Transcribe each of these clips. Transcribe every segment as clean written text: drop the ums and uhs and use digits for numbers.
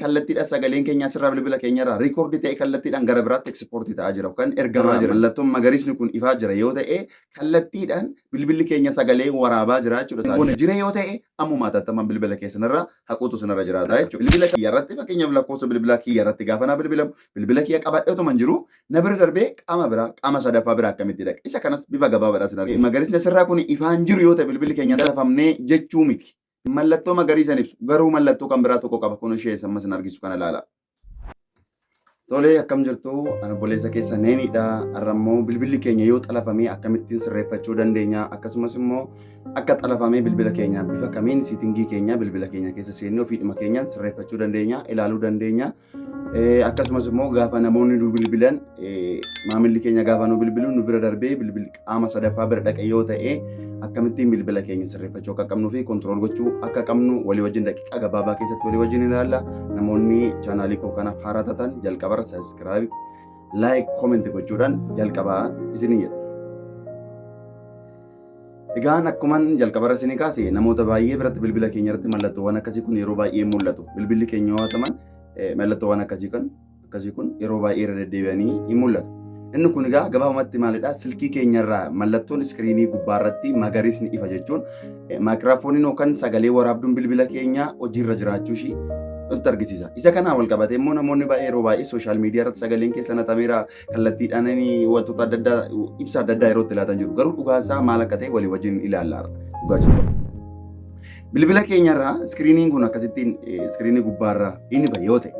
kallattiidhaan sagaleen keenya asirraa bilbila keenyarraa riikoordii ta'e kallattiidhaan gara biraatti ekspoortii ta'aa jira yookaan ergamaa jira. Mallattoon magariisni kun ifaa jira yoo ta'e kallattiidhaan bilbilli keenya sagalee waraabaa jira jechuudha. Kun jira yoo ta'e ammuma atattamaan bilbila keessanirraa haquutu sanarra jiraata jechuudha. Bilbila kiyya irratti fakkeenyaaf lakkoofsa bilbilaa kiyya irratti gaafa naa bilbilamu bilbila kiyya qabadhee otoo man jiru na bira darbee qaama biraa qaama sadaffaa biraa akkamitti dhaqa. Isa kanas bifa gabaabaadhaan sin argisiisa. Magariisni asirraa kun ifaan jiru yoo ta'e bilbilli keenya dalafamnee jechuu miti. Mallattoo magariisan ibsu garuu mallattoo kan biraa tokko qaba kun ishee sammas hin argisu kana ilaala. Tolee akkam jirtu obboleessa keessa neenidha. Har'ammoo bilbilli keenya yoo xalafamee akkamittiin sirreeffachuu dandeenya akkasumas immoo akka xalafamee bilbila keenya bifa kamiin siitingii keenya bilbila keenya keessa seennee ofiidhuma keenyaan sirreeffachuu dandeenya ilaaluu dandeenya. Akkasumas immoo gaafa namoonni nu bilbilan maamilli keenya gaafa nu bilbilu nu bira darbee bilbilli qaama sadaffaa bira dhaqe yoo ta'e akkamittiin bilbila keenya sirreeffachuu akka qabnuu fi kontirool gochuu akka qabnu walii wajjin daqiiqaa gabaabaa keessatti walii wajjin ilaalla. Namoonni chaanaalii koo kanaaf haaraa taatan jalqabarra saabskiraayib, laayik, koomentii gochuudhaan jalqabaa isin jedha. Egaan akkuman jalqabarra isin kaase namoota baay'ee biratti bilbila keenya irratti mallattoowwan akkasii kun yeroo baay'ee mul'atu. Bilbilli keenya yoo hataman mallattoowwan akkasii kun yeroo baay'ee irra deddeebi'anii ni mul'atu. Inni kun egaa gabaabumatti maalidha? Silkii keenyarraa mallattoon iskiriinii gubbaarratti magariisni ifa jechuun maayikiraafooniin yookaan sagalee waraabduun bilbila keenya hojiirra jiraachuu ishii nutti argisiisa. Isa kanaan wal qabatee immoo namoonni baay'ee yeroo baay'ee sooshaal miidiyaa irratti sagaleen keessa natameera kallattiidhaan wantoota adda addaa ibsa adda addaa yeroo itti laatan jiru. Garuu dhugaa isaa maal akka ta'e walii wajjin ilaallaa dhugaa jiru. Bilbila keenyarraa iskiriiniin kun akkasittiin iskiriinii gubbaarraa inni ifa yoo ta'e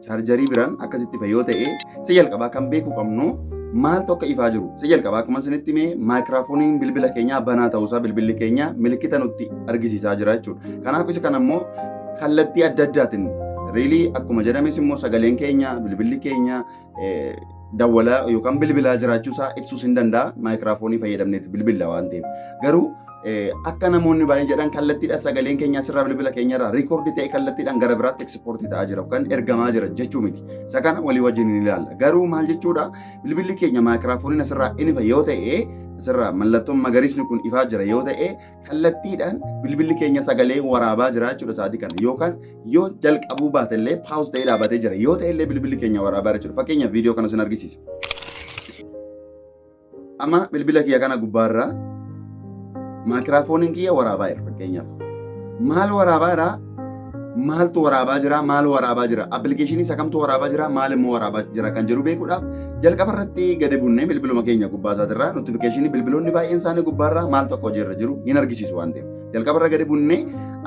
chaarjarii biraan akkasitti ifa yoo ta'e si jalqabaa kan beekuu qabnu maal tokko ifaa jiru. Si jalqabaa akkuma isinitti himee maayikiraafooniin bilbila keenyaa banaa ta'uusaa bilbilli keenya milikkita nutti argisiisaa jira jechuudha. Kanaaf isa kana immoo kallattii adda addaatiin riilii akkuma jedhames immoo sagaleen keenya bilbilli keenya dawwalaa yookaan bilbilaa jiraachuusaa ibsuus hin danda'a maayikiraafoonii fayyadamneeti bilbila waan ta'eef. Garuu akka namoonni baay'een jedhan kallattiidhaan sagaleen keenya asirraa bilbila keenyarraa riikoordii ta'e kallattiidhaan gara biraatti ekspoortii ta'aa jira yookaan ergamaa jira jechuu miti. Isa kana walii wajjin ni ilaalla. Garuu maal jechuudha bilbilli keenya maayikiraafooniin asirraa inni ifa yoo ta'e asirraa mallattoon magariisni kun ifaa jira yoo ta'e kallattiidhaan bilbilli keenya sagalee waraabaa jira jechuudha sa'aatii kana yookaan yoo jalqabuu baate illee paawus ta'ee dhaabatee jira yoo ta'e illee bilbilli keenya waraabaa jechuudha. Fakkeenyaaf viidiyoo kana sin argisiisa. Amma bilbila kiyya kana gubbaarraa maayikiraafooniin kiyya waraabaa jira fakkeenyaaf. Maal waraabaa jira? Maaltu waraabaa jira? Maal waraabaa jira? Appilikeeshinii isa kamtu waraabaa jira? Maal immoo waraabaa jira kan jedhu beekuudhaaf jalqaba irratti gadi bunnee bilbiluma keenya gubbaa isaatirraa notifikashinii bilbiloonni baay'een isaanii gubbaarraa maal tokko hojiirra jiru hin argisiisu waan ta'eef. Jalqaba irra gadi bunnee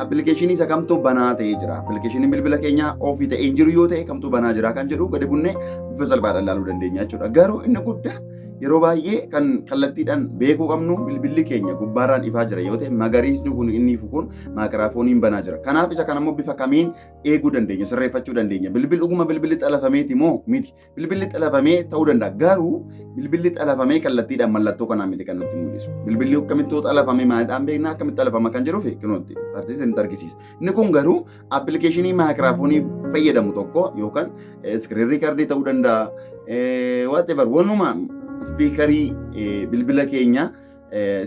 appilikeeshinii isa kamtu banaa ta'ee jira. Appilikeeshiniin bilbila keenyaa ofii ta'ee hin jiru yoo ta'e kamtu banaa jira kan jedhu gadi bunnee bifa salphaadhaan ilaaluu dandeenya jechuudha. Garuu inni guddaa yeroo baay'ee kan kallattiidhaan beekuu qabnu bilbilli keenya gubbaarraan ifaa jira yoo ta'e magariisni kun inni ifu kun maayikiraafooniin banaa jira. Kanaaf isa kana immoo bifa kamiin eeguu dandeenya sirreeffachuu dandeenya. Bilbilli dhuguma bilbilli xalafameeti moo miti? Bilbilli xalafamee ta'uu danda'a. Garuu bilbilli xalafamee kallattiidhaan mallattoo kanaa miti kan nutti mul'isu. Bilbilli akkamitti xalafamee maalidhaan beeknaa akkamitti xalafama kan jedhuuf kunuutti tartiibni nutti argisiisa. Inni kun garuu appilikeeshinii maayikiraafoonii fayyadamu tokko yookaan iskiriin riikardii ta'uu danda'a. Whatever wanumaa spiikarii bilbila keenya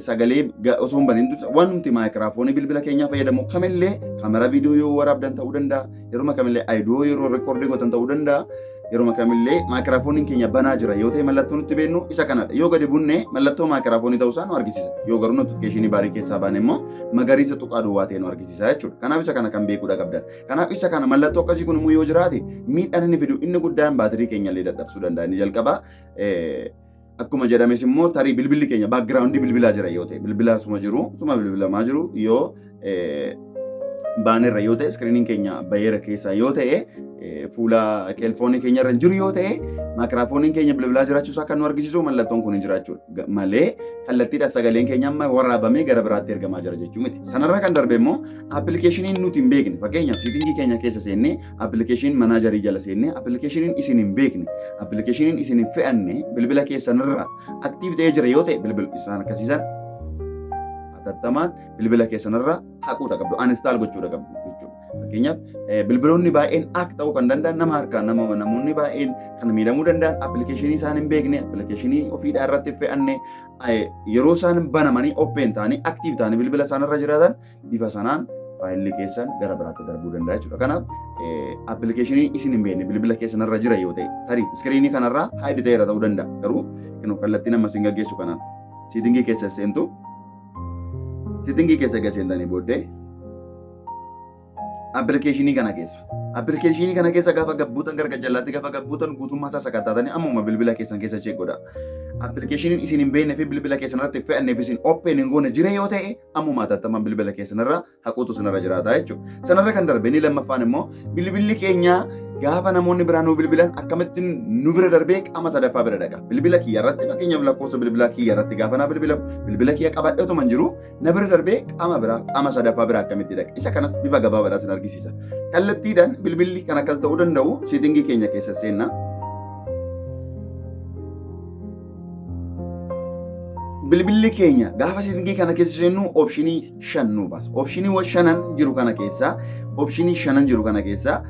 sagalee osoo hin banin wanti maayikiraafoonii bilbila keenyaa fayyadamu kamillee kaameraa viidiyoo yoo waraabdan ta'uu danda'a yeroo kamillee aayidiyoo yeroo reekoordii gootan ta'uu danda'a yeroo kamillee maayikiraafooniin keenya banaa jira yoo ta'e mallattoo nutti beeknu isa kanadha yoo gadi bunnee mallattoo maayikiraafoonii ta'uusaa nu argisiisa yoo garuu notifikashinii baarii keessaa baane immoo magariisa tuqaa duwwaa ta'e nu argisiisa jechuudha. Kanaaf isa kana kan beekuudha qabdan. Kanaaf isa kana mallattoo akkasii kun immoo yoo jiraate miidhaan inni fidu inni guddaan baatirii keenya illee dadhabsuu danda'a. Inni jalqabaa akkuma jedhames immoo tarii bilbilli keenya baakgiraawundii bilbilaa jira yoo ta'e bilbilaa suma jiru suma bilbilamaa jiru yoo baanerra yoo ta'e iskiriiniin keenya bayeera keessaa yoo ta'e fuula keelfoonii keenya irra jiru yoo ta'e maayikiraafooniin keenya bilbilaa jiraachuusaa kan nu argisiisu mallattoon kun hin jiraachuudha malee kallattiidhaan sagaleen keenya amma waraabamee gara biraatti ergamaa jira jechuu miti. Sanarraa kan darbe immoo appilikeeshiniin nuti hin beekne fakkeenyaaf siitingii keenya keessa seennee appilikeeshiniin manaajarii jala seennee appilikeeshiniin isin hin beekne appilikeeshiniin isin hin fe'anne bilbila keessanirraa aktiiv ta'ee jira yoo ta'e bilbila isaan akkasiisan atattamaan bilbila keessanirraa haquudha qabdu uninstaal gochuudha qabdu jechuudha. Fakkeenyaaf bilbiloonni baay'een akka ta'uu kan danda'an nama harkaan namoonni baay'een kan miidhamuu danda'an appilikeeshinii isaan hin beekne appilikeeshinii ofiidhaa irratti fe'anne yeroo isaan banamanii open ta'anii aktiiv ta'anii bilbila isaanirra jiraatan bifa sanaan faayilli keessan gara biraatti darbuu danda'a jechuudha. Kanaaf appilikeeshinii isin hin beekne bilbila keessanirra jira yoo ta'e tarii iskiriinii kanarraa haayidi ta'eera ta'uu danda'a. Garuu kallattiin amma isin gaggeessu kanaan siitingii keessa seentu siitingii keessa seentanii booddee appilikeeshinii kana keessa gaafa gabbuutan gara jallaatti gaafa gabbuutan guutummaa isaa sakattaatanii ammuma bilbila keessan keessa cheegodha. Appilikeeshiniin isin hin beekne fi bilbila keessan irratti fe'anneef isin open hin goone jira yoo ta'e ammuma atattamaan bilbila keessan irra haquutu sinirra jiraata jechuudha. Sanarra kan darbe ni lammaffaan immoo bilbilli keenya gaafa namoonni biraa nu bilbilan akkamittiin nu bira darbee qaama sadaffaa bira dhaqa. Bilbila kiyya irratti fakkeenyaaf lakkoofsa bilbila kiyya irratti gaafa na bilbilamu bilbila kiyya qabadheetuma hin jiru na bira darbee qaama sadaffaa bira akkamitti dhaqa. Isa kanas bifa gabaabaadhaan sin argisiisa. Kallattiidhaan bilbilli kan akkas ta'uu danda'u siitingii keenya keessa seenna. Bilbilli keenya gaafa siitingii kana keessa seennu oopshinii 5 nu baasa. Oopshinii 5 jiru kana keessa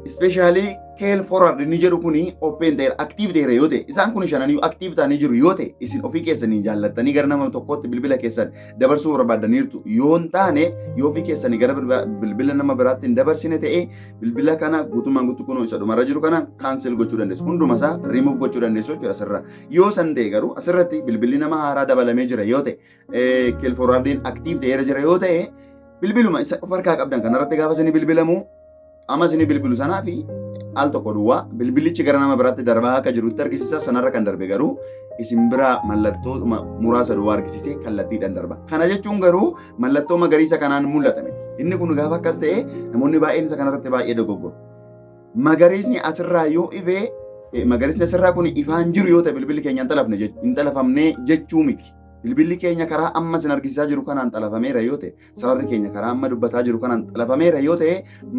especially keel forward ni jedhu kuni open ta'e active ta'e yoo ta'e isaan kun shananiyu active ta'anii jiru yoo ta'e isin ofii keessanii jaallattanii gara nama tokkootti bilbila keessan dabarsuu barbaadaniirtu yoo hin taane yoo ofii keessanii gara bilbila nama biraatti hin dabarsine ta'e bilbila kana guutummaan guutuu kunoo isa dhumarra jiru kana cancel gochuu dandeessu hunduma isaa remove gochuu dandeessu jechuudha asirra yoo san ta'e garuu asirratti bilbilli nama haaraa dabalamee jira yoo ta'e keel forwardiin active ta'eera jira yoo ta'e bilbiluma isa of harkaa qabdan kanarratti gaafa isin bilbilamu amma isin bilbilu sanaa fi al tokko duwwaa bilbilichi gara nama biraatti darbaa akka jirutti argisiisa sanarra kan darbe garuu isin biraa mallattoo muraasa duwwaa argisiisee kallattiidhaan darba. Kana jechuun garuu mallattoo magariisa kanaan mul'ata miti. Inni kun gaafa akkas ta'e namoonni baay'een isa kanarratti baay'ee dogoggoru. Magariisni asirraa yoo ifee magariisni asirraa kun ifaan jiru yoo ta'e bilbilli keenya hin xalafamne jechuu miti. Bilbilli keenya karaa amma sin argisiisaa jiru kanaan xalafameera yoo ta'e sararri keenya karaa amma dubbataa jiru kanaan xalafameera yoo ta'e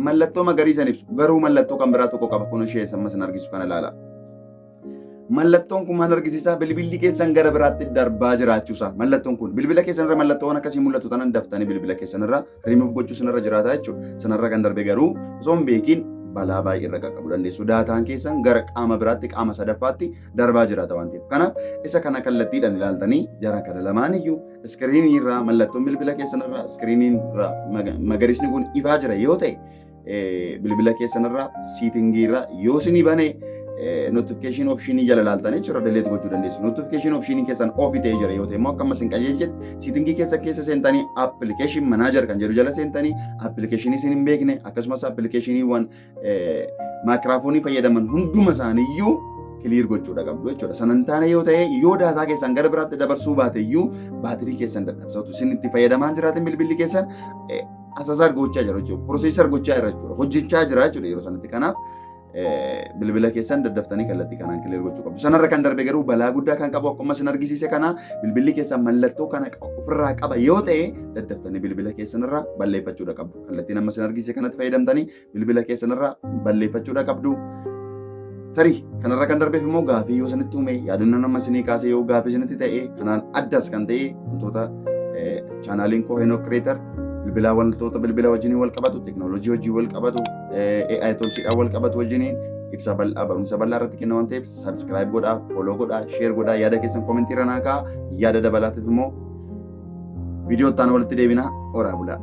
mallattoo magariisan ibsu garuu mallattoo kan biraa tokko qaba kun ishee amma sin argisu kana ilaala. Mallattoon kun maal argisiisaa bilbilli keessan gara biraatti darbaa jiraachuusaa mallattoon kun bilbila keessan irra mallattoon akkasii mul'atu tanan daftanii bilbila keessan irra remove gochuu sinirra jiraata jechuudha. Sanarra kan darbe garuu osoo hin beekiin balaa baay'ee irra qaqqabu dandeessu. Daataan keessan gara qaama biraatti qaama sadaffaatti darbaa jiraata waan ta'eef. Kanaaf isa kana kallattiidhaan ilaaltanii jara kana lamaan iyyuu iskiriinii irraa mallattoon bilbila keessan irraa iskiriiniin irraa magariisni kun ifaa jira yoo ta'e bilbila keessan irraa siitingii irraa yoo isin bane notification optionii jala ilaaltanii jechuudha delete gochuu dandeessu. Notification optionii keessan off ta'ee jira yoo ta'e immoo akkama isin qajeelchetti siitingii keessa seentanii application manager kan jedhu jala seentanii applicationii isin hin beekne akkasumas applicationii maayikiraafoonii fayyadaman hunduma isaaniiyyuu clear gochuudha qabdu jechuudha. Sanan taane yoo ta'e yoo daataa keessan gara biraatti dabarsuu baate iyyuu baatirii keessan dadhabsatu isin itti fayyadamaa jiraatin bilbilli keessan asasaar gochaa jira jechuudha. Processor gochaa jira jechuudha. Hojjechaa jira jechuudha yeroo sanatti. Kanaaf bilbila keessan daddaftanii kallattii kanaan clear gochuu qabdu. Sanarra kan darbe garuu balaa guddaa kan qabu akkuma isin argisiise kana bilbilli keessan mallattoo kana ofirraa qaba yoo ta'e daddaftanii bilbila keessanirraa balleeffachuudha qabdu. Kallattiin amma isin argisiise kanatti fayyadamtanii bilbila keessanirraa balleeffachuudha qabdu. Tarii kanarra kan darbeef immoo gaafii yoo sanitti uume yaadannoo nama isinii kaasee yoo gaafii isinitti ta'e kanaan addas kan ta'e wantoota chaanaaliin koo Henok Creator bilbila wantoota bilbila wajjiniin wal qabatu teknooloojii wajjin wal qabatu AI tolchiidhaan wal qabatu wajjiniin ibsa bal'aa barumsa bal'aa irratti kenna waan ta'eef subscribe godhaa follow godhaa share godhaa yaada keessan komentii irra naa kaa'aa yaada dabalaatiif immoo viidiyoo itti aanu walitti deebinaa oraa bulaa.